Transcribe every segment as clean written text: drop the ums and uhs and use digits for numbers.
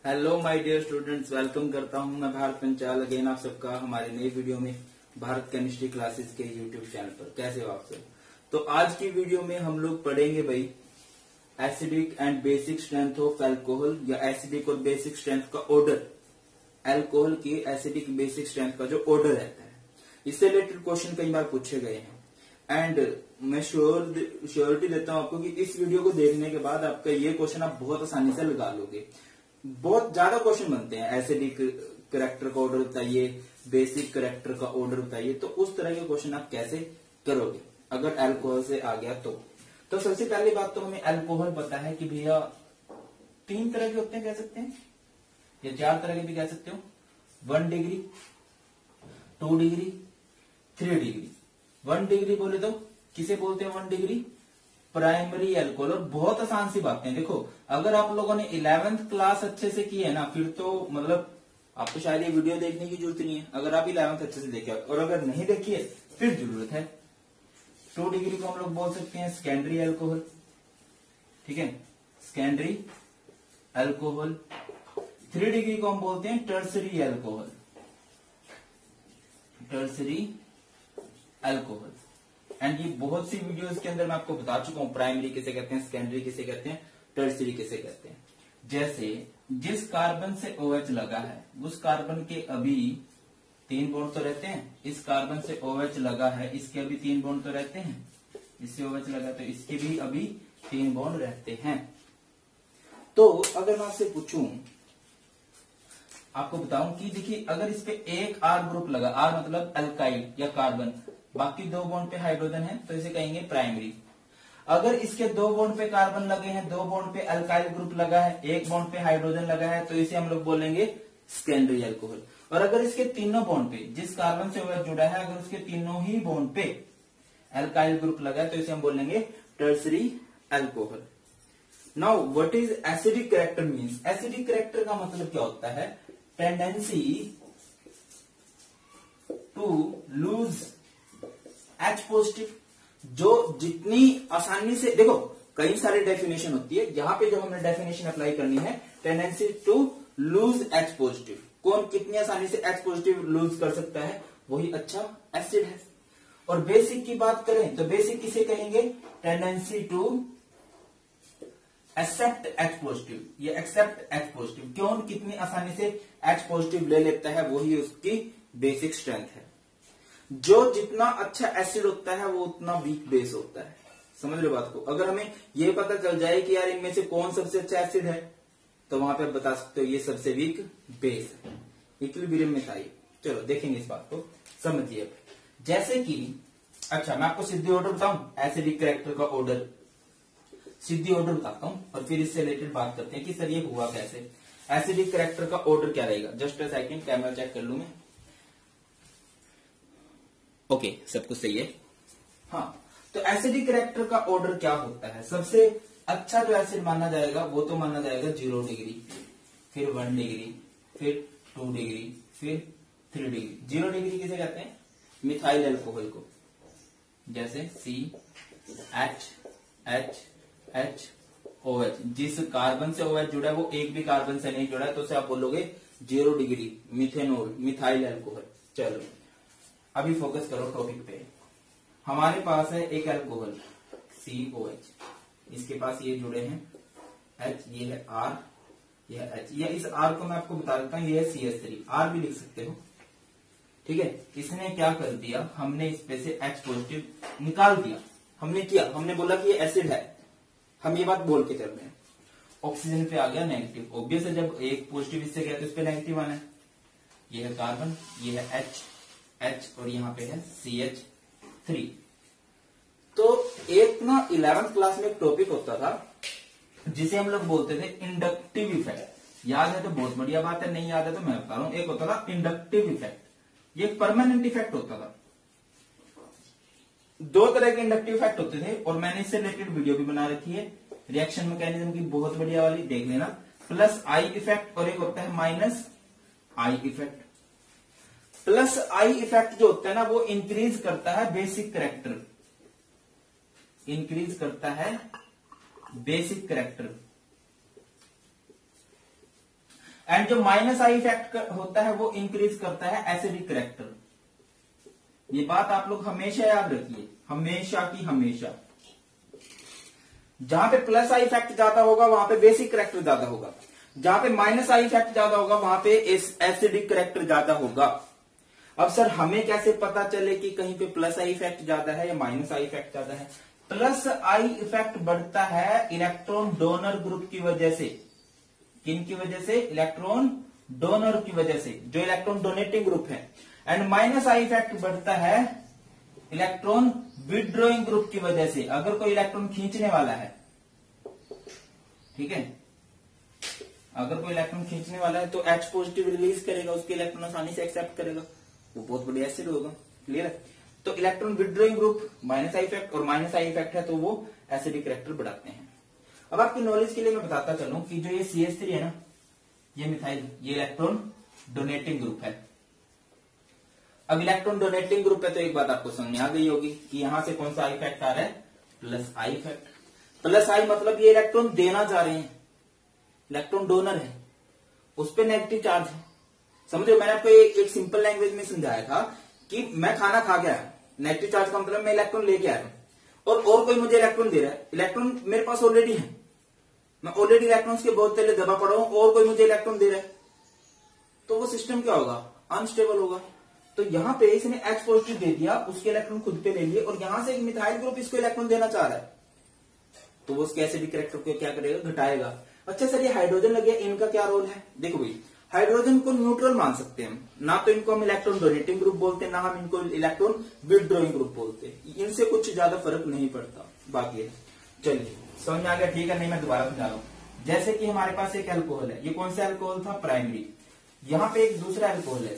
Hello my dear students, welcome करता हूं मैं भारत पंचाल अगेन आप सबका हमारे नई वीडियो में भारत केमिस्ट्री क्लासेस के यूट्यूब चैनल पर। कैसे हो आप सब? तो आज की वीडियो में हम लोग पढ़ेंगे भाई acidic and basic strength of alcohol या एसिडिक और बेसिक स्ट्रेंथ का ऑर्डर। अल्कोहल की एसिडिक बेसिक स्ट्रेंथ का जो ऑर्डर रहता है, इससे रिलेटेड क्वेश्चन कई बार पूछे गए हैं। एंड मैं श्योरिटी देता हूं आपको कि इस वीडियो को देखने के बाद आपका ये क्वेश्चन आप बहुत आसानी से लगा लोगे। बहुत ज्यादा क्वेश्चन बनते हैं, एसिडिक करैक्टर का ऑर्डर बताइए, बेसिक करैक्टर का ऑर्डर बताइए, तो उस तरह के क्वेश्चन आप कैसे करोगे अगर अल्कोहल से आ गया तो सबसे पहली बात तो हमें अल्कोहल पता है कि भैया 3 तरह के होते हैं, कह सकते हैं, या 4 तरह के भी कह सकते हो। 1 डिग्री, 2 डिग्री, 3 डिग्री। 1 डिग्री बोले तो किसे बोलते हैं? 1 डिग्री प्राइमरी अल्कोहल। और बहुत आसान सी बातें, देखो अगर आप लोगों ने 11th क्लास अच्छे से की है ना, फिर तो मतलब आपको शायद ये वीडियो देखने की जरूरत नहीं है, अगर आप 11th अच्छे से देखे। और अगर नहीं देखी है फिर जरूरत है। 2 डिग्री को हम लोग बोल सकते हैं सेकेंडरी अल्कोहल, ठीक है, सेकेंडरी अल्कोहल। 3 डिग्री को हम बोलते हैं tertiary alcohol, tertiary alcohol. And ये बहुत सी वीडियोस के अंदर मैं आपको बता चुका हूं, प्राइमरी किसे कहते हैं, सेकेंडरी किसे कहते हैं, टर्सरी किसे कहते हैं। जैसे जिस कार्बन से OH लगा है उस कार्बन के अभी 3 बॉन्ड तो रहते हैं, इस कार्बन से OH लगा है इसके अभी 3 बॉन्ड तो रहते हैं, इससे OH लगा तो इसके भी अभी 3 बॉन्ड रहते हैं। तो अगर मैं आपसे पूछूं, आपको बताऊं कि देखिए अगर इस पे एक R ग्रुप लगा, R मतलब अल्काइल या कार्बन, बाकी 2 बॉन्ड पे हाइड्रोजन है तो इसे कहेंगे प्राइमरी। अगर इसके 2 बॉन्ड पे कार्बन लगे हैं, 2 बॉन्ड पे अल्काइल ग्रुप लगा है, 1 बॉन्ड पे हाइड्रोजन लगा है, तो इसे हम लोग बोलेंगे सेकेंडरी अल्कोहल। और अगर इसके तीनों बॉन्ड पे, जिस कार्बन से OH जुड़ा है, अगर उसके तीनों ही बॉन्ड पे अल्काइल ग्रुप लगा है तो इसे हम बोलेंगे tertiary alcohol. Now what is acidic character means? Acidic character का मतलब क्या होता है? Tendency to lose H positive. जो जितनी आसानी से, देखो कई सारी डेफिनेशन होती है, यहां पे जो हमने डेफिनेशन अप्लाई करनी है, tendency to lose H positive. कौन कितनी आसानी से H पॉजिटिव लूज कर सकता है, वही अच्छा एसिड है। और बेसिक की बात करें तो बेसिक किसे कहेंगे? Tendency to accept H positive, ये एक्सेप्ट H पॉजिटिव। कौन कितनी आसानी से H पॉजिटिव ले लेता है, वही उसकी बेसिक स्ट्रेंथ है। जो जितना अच्छा एसिड होता है वो उतना वीक बेस होता है। समझ लो बात को। अगर हमें ये पता चल जाए कि यार इनमें से कौन सबसे अच्छा एसिड है, तो वहां पे आप बता सकते हो ये सबसे वीक बेस है। इक्विलिब्रियम में था ये। चलो देखेंगे इस बात को, समझिए अब। जैसे कि अच्छा मैं आपको सिद्धि ऑर्डर बताऊं, एसिडिक कैरेक्टर का ऑर्डर, सिद्धि ऑर्डर बताता हूं और फिर इससे रिलेटेड बात करते हैं कि सर ये हुआ कैसे। एसिडिक कैरेक्टर का ऑर्डर क्या रहेगा? Just a second, camera check कर लूं मैं। ओके, सब कुछ सही है। हाँ, तो एसिडिक कैरेक्टर का ऑर्डर क्या होता है? सबसे अच्छा जो एसिड माना जाएगा वो तो माना जाएगा 0 डिग्री, फिर 1 डिग्री, फिर 2 डिग्री, फिर 3 डिग्री। 0 डिग्री किसे कहते हैं? मिथाइल अल्कोहल को। जैसे CHHOH, जिस कार्बन से OH जुड़ा है वो एक भी कार्बन से नहीं जुड़ा है, तो उसे आप बोलोगे 0 डिग्री मिथेनॉल, मिथाइल अल्कोहल। चलो अभी फोकस करो टॉपिक पे। हमारे पास है एक अल्कोहल COH, इसके पास ये जुड़े हैं H, ये है R, ये है H, या इस R को मैं आपको बता देता हूं, ये है CH3, R भी लिख सकते हो, ठीक है। इसने क्या कर दिया, हमने इस पे से H पॉजिटिव निकाल दिया। हमने बोला कि ये एसिड है, हम ये बात बोल के चल रहे हैं। ऑक्सीजन पे आ गया नेगेटिव, ऑब्वियस है, जब एक पॉजिटिव इससे गया तो इस पे नेगेटिव आना है। ये है कार्बन, ये है H और यहाँ पे है CH3। तो एक ना 11th क्लास में एक टॉपिक होता था जिसे हम लोग बोलते थे इंडक्टिव इफेक्ट। याद है तो बहुत बढ़िया बात है, नहीं याद है तो मैं बता रहा हूं। एक होता था इंडक्टिव इफेक्ट, ये एक परमानेंट इफेक्ट होता था। 2 तरह के इंडक्टिव इफेक्ट होते थे और मैंने इससे रिलेटेड वीडियो भी बना रखी है, रिएक्शन मैकेनिज्म की, बहुत बढ़िया वाली, देख लेना। प्लस आई इफेक्ट और एक होता है minus I effect. Plus I effect जो होता है ना, वो इंक्रीज करता है बेसिक कैरेक्टर, इंक्रीज करता है बेसिक कैरेक्टर। एंड जो माइनस आई इफेक्ट होता है वो इंक्रीज करता है एसिडिक कैरेक्टर। ये बात आप लोग हमेशा याद रखिए, हमेशा की हमेशा। जहां पे प्लस आई इफेक्ट ज्यादा होगा वहां पे बेसिक कैरेक्टर ज्यादा होगा, जहां पे माइनस आई इफेक्ट ज्यादा होगा वहां पे एसिडिक कैरेक्टर ज्यादा होगा। अब सर हमें कैसे पता चले कि कहीं पे प्लस आई इफेक्ट ज्यादा है या माइनस आई इफेक्ट ज्यादा है? प्लस आई इफेक्ट बढ़ता है इलेक्ट्रॉन डोनर ग्रुप की वजह से। किन की वजह से? इलेक्ट्रॉन डोनर की वजह से, जो इलेक्ट्रॉन डोनेटिंग ग्रुप है। एंड माइनस आई इफेक्ट बढ़ता है इलेक्ट्रॉन विदड्रॉइंग ग्रुप की वजह से। अगर कोई इलेक्ट्रॉन खींचने वाला है, ठीक है, अगर कोई इलेक्ट्रॉन खींचने वाला है तो H पॉजिटिव रिलीज करेगा, उसके इलेक्ट्रॉन आसानी से एक्सेप्ट करेगा, वो बहुत बड़ी एसिड होगा। क्लियर है? तो electron withdrawing group minus I effect और माइनस आई इफेक्ट है तो वो एसिडिक कैरेक्टर बढ़ाते हैं। अब आपकी नॉलेज के लिए मैं बताता चलूं कि जो ये CH3 है ना, ये मिथाइल, ये इलेक्ट्रॉन डोनेटिंग ग्रुप है। अब इलेक्ट्रॉन डोनेटिंग ग्रुप है तो एक बात आपको समझ में आ गई होगी कि यहां से कौन सा आई इफेक्ट आ रहा है? Plus I effect. प्लस आई मतलब ये इलेक्ट्रॉन देना चाह रहे हैं, इलेक्ट्रॉन डोनर है, उस पर नेगेटिव चार्ज है। समझो, मैंने आपको एक सिंपल लैंग्वेज में समझाया था कि मैं खाना खा गया, नेगेटिव चार्ज का मतलब मैं इलेक्ट्रॉन लेके आया और कोई मुझे इलेक्ट्रॉन दे रहा है, इलेक्ट्रॉन मेरे पास ऑलरेडी है, मैं ऑलरेडी इलेक्ट्रॉन्स के बहुत पहले दबा पड़ा हूं और कोई मुझे इलेक्ट्रॉन दे रहा है, तो वो सिस्टम क्या होगा? अनस्टेबल होगा। तो यहां पे इसने H पॉजिटिव दे दिया, उसके इलेक्ट्रॉन खुद पे ले लिए और यहां से एक मिथाइल ग्रुप इसको इलेक्ट्रॉन देना चाह रहा है, तो वो उसके एसिडिक कैरेक्टर को क्या करेगा? घटाएगा। अच्छा सर, ये हाइड्रोजन लगे, इनका क्या रोल है? देखो भाई, हाइड्रोजन को न्यूट्रल मान सकते हैं हम, ना तो इनको हम इलेक्ट्रॉन डोनेटिंग ग्रुप बोलते हैं, ना हम इनको इलेक्ट्रॉन विदड्रॉइंग ग्रुप बोलते हैं, इनसे कुछ ज्यादा फर्क नहीं पड़ता। बाकी है, चलिए समझ में आ गया? ठीक है, नहीं मैं दोबारा समझा रहा हूं। जैसे कि हमारे पास एक अल्कोहल है, ये कौन सा अल्कोहल था? प्राइमरी। यहां पे एक दूसरा अल्कोहल है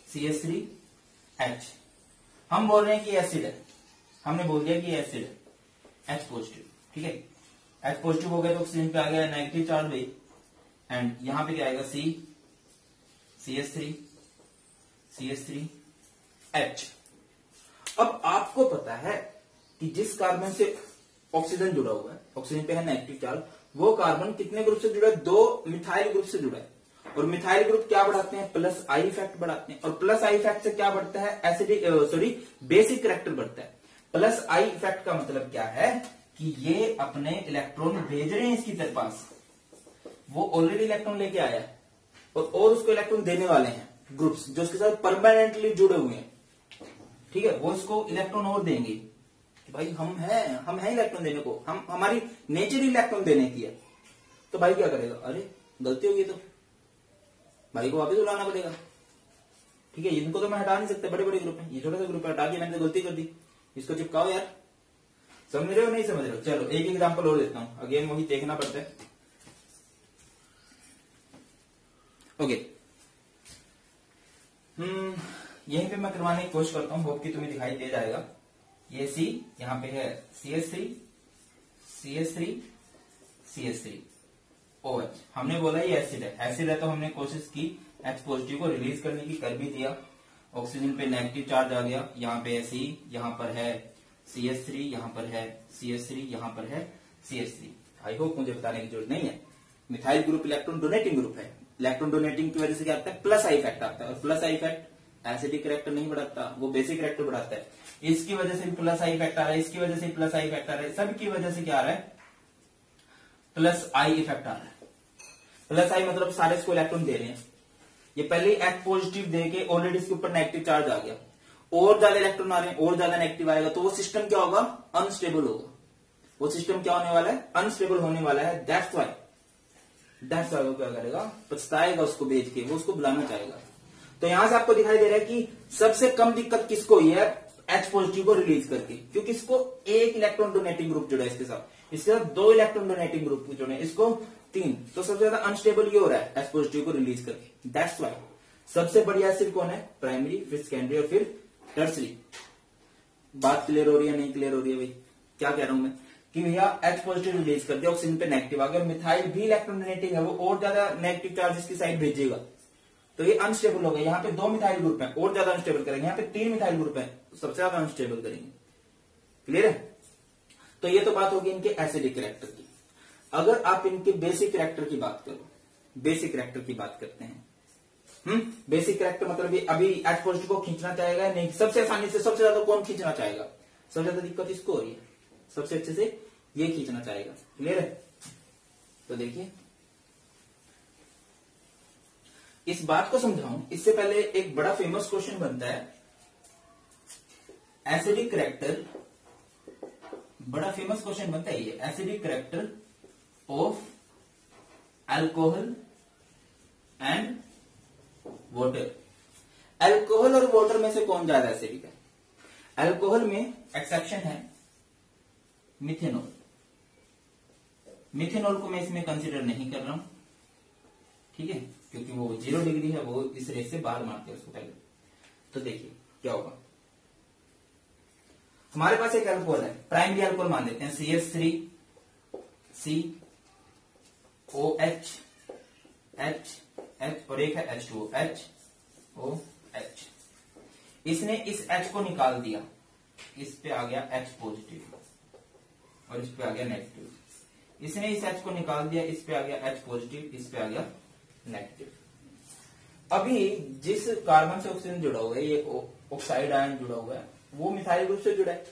CH3H। हम बोल रहे हैं कि एसिड है, हमने बोल दिया कि एसिड है, H पॉजिटिव, ठीक है। H पॉजिटिव हो गया तो ऑक्सीजन पे आ गया नेगेटिव चार्ज भाई, एंड यहां पे क्या आएगा? CH3H। अब आपको पता है कि जिस कार्बन से ऑक्सीजन जुड़ा हुआ है, ऑक्सीजन पे है नेगेटिव चार्ज, वो कार्बन कितने ग्रुप से जुड़ा है? 2 मिथाइल ग्रुप से जुड़ा है। और मिथाइल ग्रुप क्या बढ़ाते हैं? प्लस आई इफेक्ट बढ़ाते हैं। और प्लस आई इफेक्ट से क्या बढ़ता है? एसिडिक बेसिक कैरेक्टर बढ़ता है। प्लस आई इफेक्ट का मतलब क्या है कि ये अपने इलेक्ट्रॉन भेज रहे हैं इसकी तरफ पास, वो ऑलरेडी इलेक्ट्रॉन लेके आया है और उसको इलेक्ट्रॉन देने वाले हैं ग्रुप्स जो उसके साथ परमानेंटली जुड़े हुए हैं, ठीक है, वो इसको इलेक्ट्रॉन और देंगे कि भाई हम हैं इलेक्ट्रॉन देने को, हमारी नेचर इलेक्ट्रॉन देने की है। तो भाई क्या करेगा? अरे गलती होगी तो भाई को वापस बुलाना पड़ेगा, ठीक है। इनको तो मैं हटा नहीं सकता, बड़े बड़े ग्रुप है, ये छोटा सा ग्रुप है, हटा दिया मैंने तो गलती कर दी, इसको चिपकाओ यार। समझ रहे हो नहीं समझ रहे हो? चलो एक एग्जांपल और देता हूं, अगेन वही देखना पड़ता है। ओके, यहीं पे मैं करवाने की कोशिश करता हूं, होप कि तुम्हें दिखाई दे जाएगा। ये C, यहां पे है CH3 OH। हमने बोला ये एसिड है, एसिड है तो हमने कोशिश की H पॉजिटिव को रिलीज करने की, कर भी दिया। ऑक्सीजन पे नेगेटिव चार्ज आ गया, यहाँ पे है C, यहाँ पर है CH3, यहाँ पर है CH3, यहाँ पर है CH3। आई होप मुझे बताने की जरूरत नहीं है। Methyl group electron donating group है, इलेक्ट्रॉन डोनेटिंग की वजह से क्या आता है? प्लस आई इफेक्ट आता है, और plus I effect acidic character नहीं बढ़ाता, वो बेसिक कैरेक्टर बढ़ाता है। इसकी वजह से प्लस आई इफेक्ट आ रहा है, इसकी वजह से प्लस आई इफेक्ट आ रहा है, सबकी वजह से क्या आ रहा है? प्लस आई इफेक्ट आ रहा है। प्लस आई मतलब सारे इसको इलेक्ट्रॉन दे रहे हैं, ये पहले H पॉजिटिव देके ऑलरेडी इसके ऊपर नेगेटिव चार्ज आ गया, और ज्यादा इलेक्ट्रॉन आ रहे हैं, और ज्यादा नेगेटिव आएगा, तो वो सिस्टम क्या होगा? अनस्टेबल होगा। वो सिस्टम क्या होने वाला है? अनस्टेबल होने वाला है। दैट्स वाई वो क्या करेगा? पछताएगा उसको भेज के, वो उसको बुलाना चाहेगा। तो यहां से आपको दिखाई दे रहा है कि सबसे कम दिक्कत किसको हुई है? H पॉजिटिव को रिलीज करके, क्योंकि इसको एक इलेक्ट्रॉन डोनेटिंग ग्रुप जुड़ा है इसके साथ 2 इलेक्ट्रॉन डोनेटिंग ग्रुप जुड़े हैं, इसको 3, तो सबसे ज्यादा अनस्टेबल ये हो रहा है H पॉजिटिव को रिलीज करके। दैट्स वाई सबसे बढ़िया एसिड कौन है? प्राइमरी, फिर सेकेंडरी और फिर टर्सरी। बात क्लियर हो रही है नहीं क्लियर हो रही है भाई? क्या कह रहा हूं मैं कि भैया H पॉजिटिव रिलीज कर दिया, ऑक्सीजन पे नेगेटिव आ गया, मिथाइल भी इलेक्ट्रॉन डोनेटिंग है, वो और ज्यादा नेगेटिव चार्ज इसकी साइड भेजेगा, तो ये अनस्टेबल होगा। यहाँ पे 2 मिथाइल ग्रुप है, और ज्यादा अनस्टेबल करेंगे, यहाँ पे 3 मिथाइल ग्रुप है, सबसे ज्यादा अनस्टेबल करेंगे। क्लियर है? तो ये तो बात होगी इनके एसिडिक कैरेक्टर की। अगर आप इनके बेसिक कैरेक्टर की बात करो बेसिक कैरेक्टर की बात करते हैं। बेसिक कैरेक्टर मतलब ये अभी H पॉजिटिव को खींचना चाहेगा नहीं, सबसे आसानी से सबसे ज्यादा कौन खींचना चाहेगा, सबसे ज्यादा दिक्कत इसको हो रही है, सबसे अच्छे से ये खींचना चाहेगा। क्लियर है? तो देखिए इस बात को समझाऊं इससे पहले एक बड़ा फेमस क्वेश्चन बनता है, एसिडिक कैरेक्टर, बड़ा फेमस क्वेश्चन बनता है ये, acidic character of alcohol and water. Alcohol और वाटर में से कौन ज्यादा एसिडिक है? अल्कोहल में एक्सेप्शन है मिथेनॉल, मिथेनॉल को मैं इसमें कंसीडर नहीं कर रहा हूं, ठीक है, क्योंकि वो 0 डिग्री है, वो इस रेस से बाहर मारते हैं उसको पहले। तो देखिए क्या होगा, हमारे पास एक अल्कोहल है, प्राइमरी अल्कोहल मान लेते हैं, CH3 COH H और एक है H2O HOH। इसने इस H को निकाल दिया, इस पे आ गया H पॉजिटिव और इस पे आ गया नेगेटिव, इसने इस H को निकाल दिया, इस पे आ गया H पॉजिटिव, इस पे आ गया नेगेटिव। अभी जिस कार्बन से ऑक्सीजन जुड़ा हुआ है, ये ऑक्साइड आयन जुड़ा हुआ है, वो मिथाइल ग्रुप से जुड़ा है।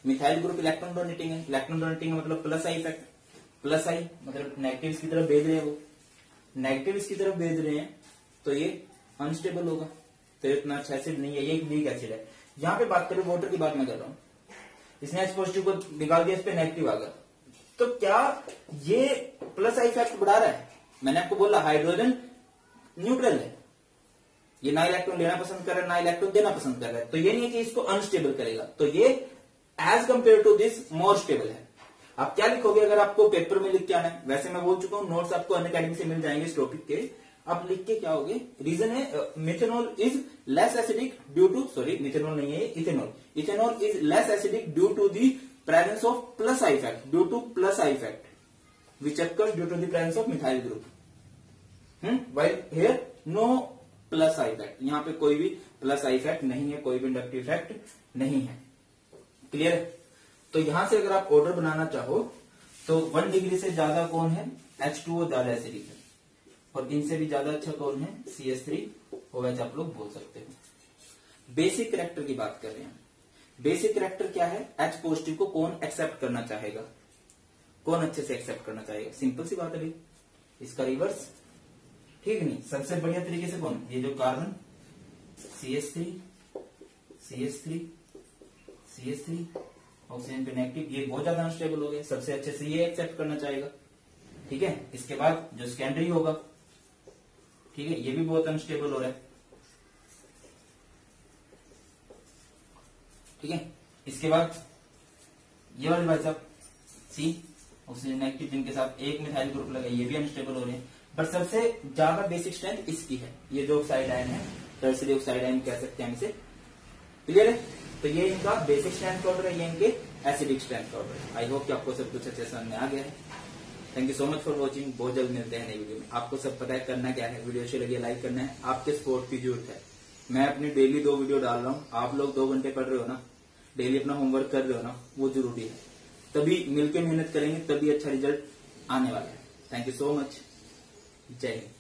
मिथाइल ग्रुप इलेक्ट्रॉन डोनेटिंग है, इलेक्ट्रॉन डोनेटिंग मतलब प्लस आई इफेक्ट, प्लस आई मतलब नेगेटिव की तरफ भेज रहे हैं, वो नेगेटिव की तरफ भेज रहे हैं, तो ये अनस्टेबल होगा, तो इतना अच्छा एसिड नहीं है, ये एक वीक एसिड है। यहां पे बात करें वाटर की, बात मैं कर रहा हूं, इसने H पॉजिटिव को निकाल दिया, इस पे नेगेटिव आ गया, तो क्या ये प्लस आई इफेक्ट बढ़ा रहा है? मैंने आपको बोला हाइड्रोजन न्यूट्रल है, ये ना इलेक्ट्रॉन लेना पसंद कर रहा है ना इलेक्ट्रॉन देना पसंद कर रहा है, तो ये नहीं है कि इसको अनस्टेबल करेगा, तो ये as compare to this more stable है। आप क्या लिखोगे अगर आपको पेपर में लिख के आना है? वैसे मैं बोल चुका हूं, नोट्स आपको अनअकैडमी से मिल जाएंगे इस टॉपिक के, आप लिख के क्या होगे, रीजन है methanol is less acidic due to, sorry methanol नहीं है, ethanol, ethanol is less acidic due to the presence of plus I effect, due to plus I effect which occurs due to the presence of methyl group, while here no plus I effect, यहाँ पे कोई भी plus I effect नहीं है, कोई भी inductive effect नहीं है। क्लियर? तो यहां से अगर आप ऑर्डर बनाना चाहो तो 1 डिग्री से ज्यादा कौन है, H2O ज्यादा एसिडिक है, और इनसे भी ज्यादा अच्छा कौन है, CH3OH आप लोग बोल सकते हो। बेसिक कैरेक्टर की बात कर रहे हैं, बेसिक कैरेक्टर क्या है, H पॉजिटिव को कौन एक्सेप्ट करना चाहेगा, कौन अच्छे से एक्सेप्ट करना चाहेगा? सिंपल सी बात है भाई, इसका रिवर्स, ठीक नहीं? सबसे बढ़िया तरीके से कौन, ये जो कार्बन CH3 ऑक्सीजन पे नेगेटिव, ये बहुत ज्यादा अनस्टेबल हो गए, सबसे अच्छे से ये एक्सेप्ट करना चाहेगा, ठीक है। इसके बाद जो सेकेंडरी होगा, ठीक है, ये भी बहुत अनस्टेबल हो रहा है, ठीक है। इसके बाद ये वाले भाई साहब सी ऑक्सीजन नेगेटिव, जिनके साथ एक मिथाइल ग्रुप लगा, ये भी अनस्टेबल हो रहे हैं, बट सबसे ज्यादा बेसिक स्ट्रेंथ इसकी है, ये जो ऑक्साइड आयन है, टर्सरी ऑक्साइड आयन कह सकते हैं इसे। क्लियर है? तो ये इनका बेसिक स्ट्रेंथ का ऑर्डर है, ये इनके एसिडिक स्ट्रेंथ का ऑर्डर है। आई होप कि आपको सब कुछ अच्छे समझ में आ गया है। Thank you so much for watching, बहुत जल्द मिलते हैं नई वीडियो में। आपको सब पता है करना क्या है, वीडियो अच्छी लगी लाइक करना है, आपके सपोर्ट की जरूरत है। मैं अपनी डेली 2 वीडियो डाल रहा हूँ, आप लोग 2 घंटे पढ़ रहे हो ना, डेली अपना होमवर्क कर रहे हो ना, वो जरूरी है, तभी मिलकर मेहनत करेंगे तभी अच्छा रिजल्ट आने वाला है। थैंक यू सो मच, जय हिंद।